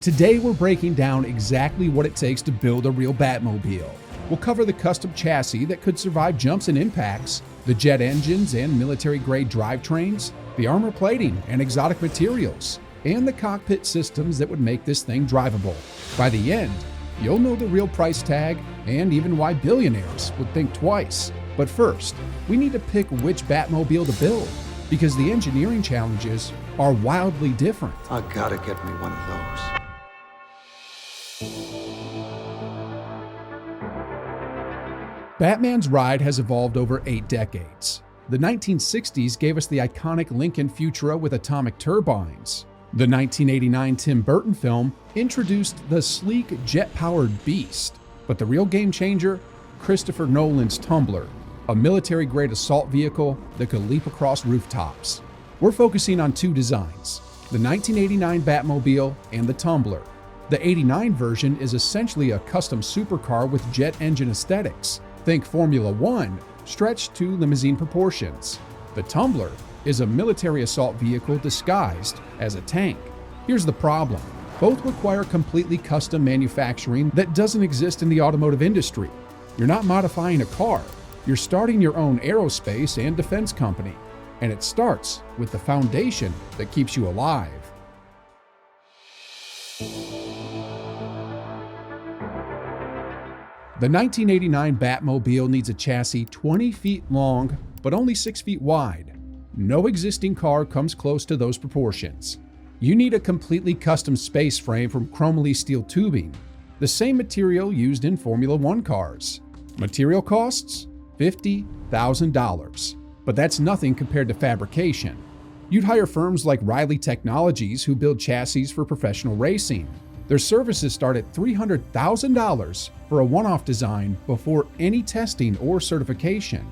Today we're breaking down exactly what it takes to build a real Batmobile. We'll cover the custom chassis that could survive jumps and impacts, the jet engines and military-grade drivetrains, the armor plating and exotic materials, and the cockpit systems that would make this thing drivable. By the end, you'll know the real price tag and even why billionaires would think twice. But first, we need to pick which Batmobile to build, because the engineering challenges are wildly different. I gotta get me one of those. Batman's ride has evolved over 8 decades. The 1960s gave us the iconic Lincoln Futura with atomic turbines. The 1989 Tim Burton film introduced the sleek, jet-powered Beast. But the real game changer? Christopher Nolan's Tumbler, a military-grade assault vehicle that could leap across rooftops. We're focusing on 2 designs, the 1989 Batmobile and the Tumbler. The 89 version is essentially a custom supercar with jet engine aesthetics. Think Formula One, stretched to limousine proportions. The Tumbler is a military assault vehicle disguised as a tank. Here's the problem. Both require completely custom manufacturing that doesn't exist in the automotive industry. You're not modifying a car. You're starting your own aerospace and defense company. And it starts with the foundation that keeps you alive. The 1989 Batmobile needs a chassis 20 feet long, but only 6 feet wide. No existing car comes close to those proportions. You need a completely custom space frame from chromoly steel tubing, the same material used in Formula One cars. Material costs? $50,000. But that's nothing compared to fabrication. You'd hire firms like Riley Technologies who build chassis for professional racing. Their services start at $300,000 for a one-off design before any testing or certification.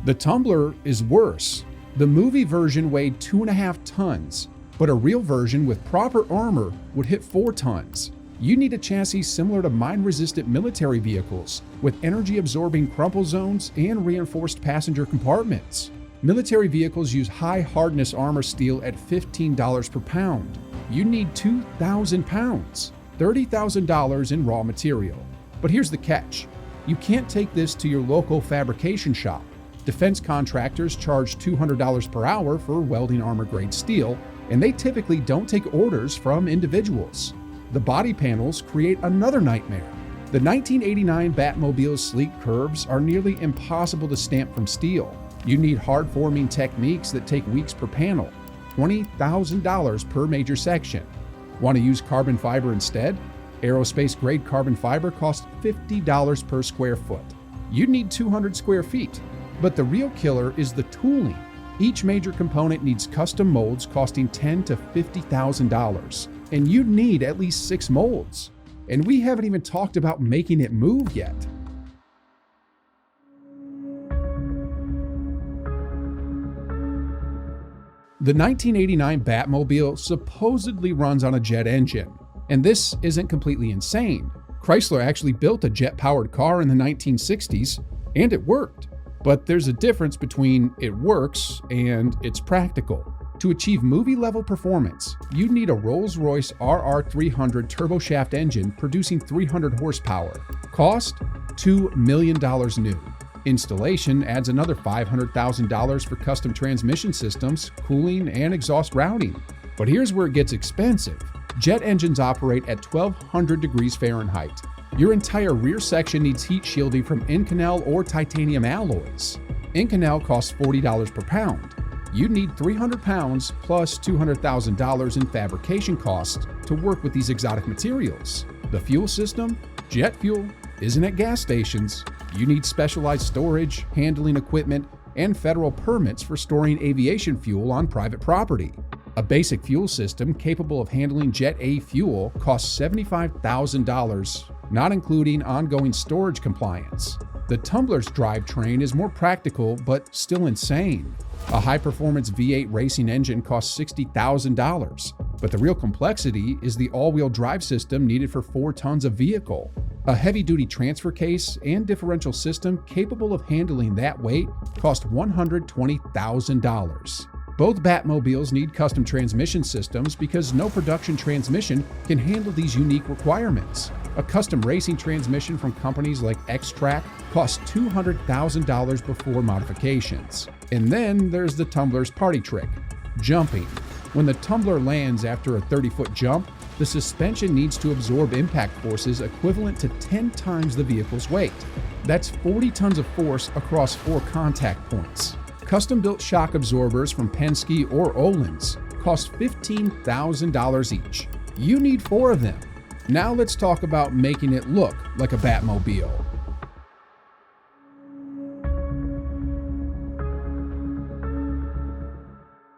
The Tumbler is worse. The movie version weighed 2.5 tons, but a real version with proper armor would hit 4 tons. You need a chassis similar to mine-resistant military vehicles, with energy-absorbing crumple zones and reinforced passenger compartments. Military vehicles use high-hardness armor steel at $15 per pound. You need 2,000 pounds. $30,000 in raw material. But here's the catch. You can't take this to your local fabrication shop. Defense contractors charge $200 per hour for welding armor-grade steel, and they typically don't take orders from individuals. The body panels create another nightmare. The 1989 Batmobile's sleek curves are nearly impossible to stamp from steel. You need hard-forming techniques that take weeks per panel, $20,000 per major section. Want to use carbon fiber instead? Aerospace-grade carbon fiber costs $50 per square foot. You'd need 200 square feet. But the real killer is the tooling. Each major component needs custom molds costing $10,000 to $50,000. And you'd need at least 6 molds. And we haven't even talked about making it move yet. The 1989 Batmobile supposedly runs on a jet engine, and this isn't completely insane. Chrysler actually built a jet-powered car in the 1960s, and it worked. But there's a difference between it works and it's practical. To achieve movie-level performance, you'd need a Rolls-Royce RR300 turboshaft engine producing 300 horsepower. Cost? $2 million new. Installation adds another $500,000 for custom transmission systems, cooling, and exhaust routing. But here's where it gets expensive. Jet engines operate at 1,200 degrees Fahrenheit. Your entire rear section needs heat shielding from Inconel or titanium alloys. Inconel costs $40 per pound. You'd need 300 pounds plus $200,000 in fabrication costs to work with these exotic materials. The fuel system? Jet fuel. Isn't at gas stations. You need specialized storage, handling equipment, and federal permits for storing aviation fuel on private property. A basic fuel system capable of handling Jet A fuel costs $75,000, not including ongoing storage compliance. The Tumbler's drivetrain is more practical but still insane. A high-performance V8 racing engine costs $60,000, but the real complexity is the all-wheel drive system needed for 4 tons of vehicle. A heavy-duty transfer case and differential system capable of handling that weight cost $120,000. Both Batmobiles need custom transmission systems because no production transmission can handle these unique requirements. A custom racing transmission from companies like X-Track costs $200,000 before modifications. And then there's the Tumbler's party trick, jumping. When the Tumbler lands after a 30-foot jump, the suspension needs to absorb impact forces equivalent to 10 times the vehicle's weight. That's 40 tons of force across 4 contact points. Custom-built shock absorbers from Penske or Öhlins cost $15,000 each. You need 4 of them. Now let's talk about making it look like a Batmobile.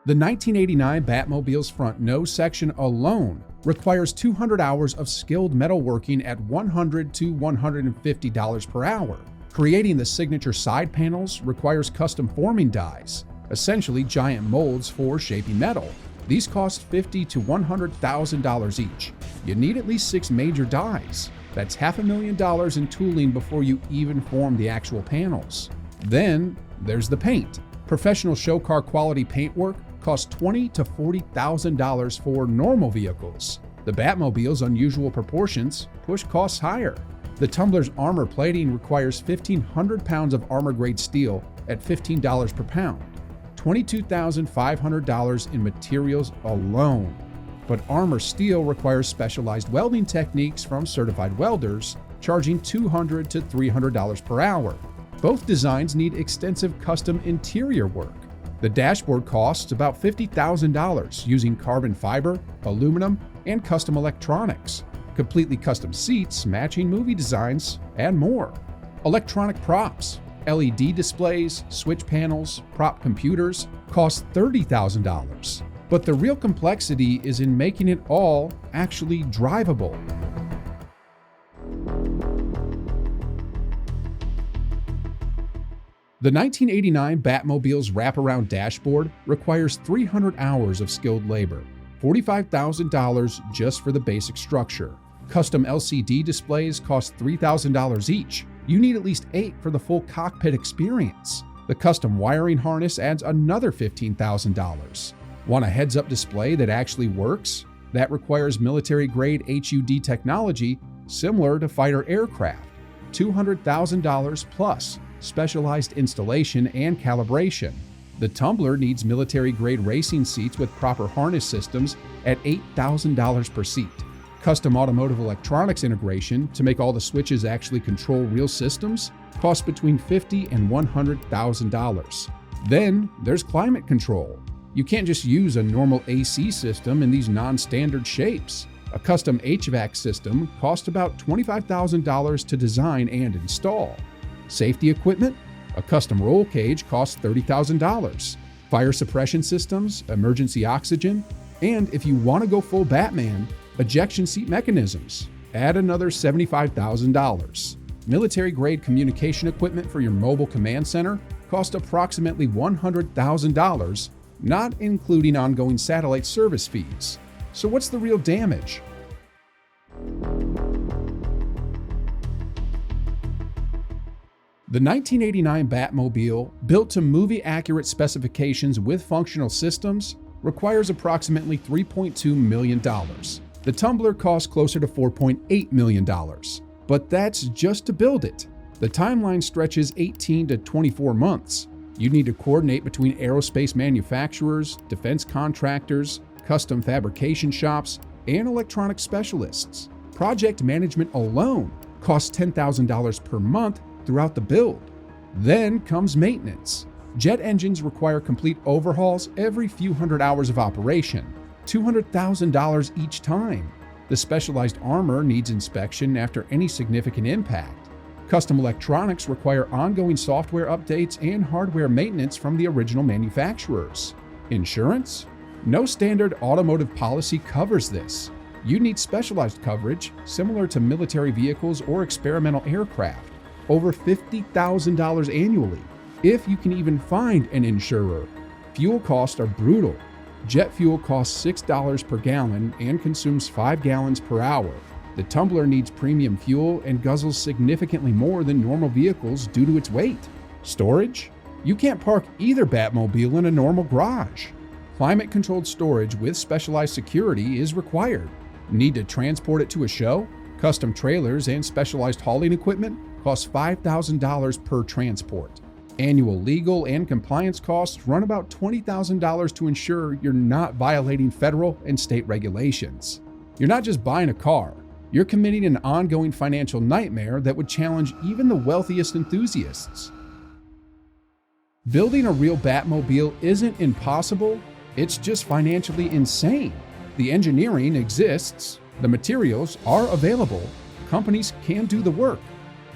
The 1989 Batmobile's front nose section alone requires 200 hours of skilled metalworking at $100 to $150 per hour. Creating the signature side panels requires custom forming dies, essentially giant molds for shaping metal. These cost $50,000 to $100,000 each. You need at least 6 major dies. That's $500,000 in tooling before you even form the actual panels. Then there's the paint. Professional show car quality paintwork costs $20,000 to $40,000 for normal vehicles. The Batmobile's unusual proportions push costs higher. The Tumbler's armor plating requires 1,500 pounds of armor-grade steel at $15 per pound, $22,500 in materials alone. But armor steel requires specialized welding techniques from certified welders, charging $200 to $300 per hour. Both designs need extensive custom interior work. The dashboard costs about $50,000 using carbon fiber, aluminum, and custom electronics. Completely custom seats, matching movie designs, and more. Electronic props, LED displays, switch panels, prop computers cost $30,000. But the real complexity is in making it all actually drivable. The 1989 Batmobile's wraparound dashboard requires 300 hours of skilled labor, $45,000 just for the basic structure. Custom LCD displays cost $3,000 each. You need at least 8 for the full cockpit experience. The custom wiring harness adds another $15,000. Want a heads-up display that actually works? That requires military-grade HUD technology similar to fighter aircraft, $200,000 plus specialized installation and calibration. The Tumbler needs military-grade racing seats with proper harness systems at $8,000 per seat. Custom automotive electronics integration to make all the switches actually control real systems costs between $50,000 and $100,000. Then there's climate control. You can't just use a normal AC system in these non-standard shapes. A custom HVAC system costs about $25,000 to design and install. Safety equipment? A custom roll cage costs $30,000. Fire suppression systems, emergency oxygen, and if you want to go full Batman, ejection seat mechanisms. Add another $75,000. Military-grade communication equipment for your mobile command center cost approximately $100,000, not including ongoing satellite service fees. So what's the real damage? The 1989 Batmobile, built to movie-accurate specifications with functional systems, requires approximately $3.2 million. The Tumbler costs closer to $4.8 million, but that's just to build it. The timeline stretches 18 to 24 months. You need to coordinate between aerospace manufacturers, defense contractors, custom fabrication shops, and electronic specialists. Project management alone costs $10,000 per month throughout the build. Then comes maintenance. Jet engines require complete overhauls every few hundred hours of operation, $200,000 each time. The specialized armor needs inspection after any significant impact. Custom electronics require ongoing software updates and hardware maintenance from the original manufacturers. Insurance? No standard automotive policy covers this. You need specialized coverage similar to military vehicles or experimental aircraft, over $50,000 annually, if you can even find an insurer. Fuel costs are brutal. Jet fuel costs $6 per gallon and consumes 5 gallons per hour. The Tumbler needs premium fuel and guzzles significantly more than normal vehicles due to its weight. Storage? You can't park either Batmobile in a normal garage. Climate-controlled storage with specialized security is required. Need to transport it to a show? Custom trailers and specialized hauling equipment cost $5,000 per transport. Annual legal and compliance costs run about $20,000 to ensure you're not violating federal and state regulations. You're not just buying a car, you're committing an ongoing financial nightmare that would challenge even the wealthiest enthusiasts. Building a real Batmobile isn't impossible, it's just financially insane. The engineering exists, the materials are available, companies can do the work,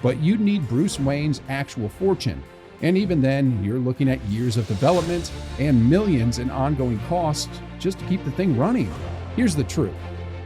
but you'd need Bruce Wayne's actual fortune. And even then, you're looking at years of development and millions in ongoing costs just to keep the thing running. Here's the truth.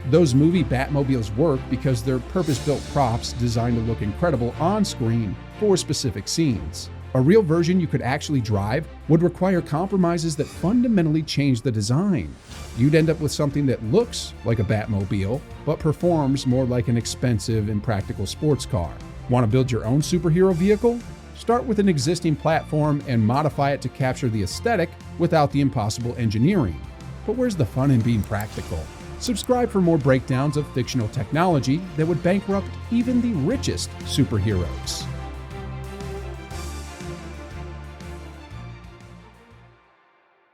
Those movie Batmobiles work because they're purpose-built props designed to look incredible on screen for specific scenes. A real version you could actually drive would require compromises that fundamentally change the design. You'd end up with something that looks like a Batmobile, but performs more like an expensive, impractical sports car. Want to build your own superhero vehicle? Start with an existing platform and modify it to capture the aesthetic without the impossible engineering. But where's the fun in being practical? Subscribe for more breakdowns of fictional technology that would bankrupt even the richest superheroes.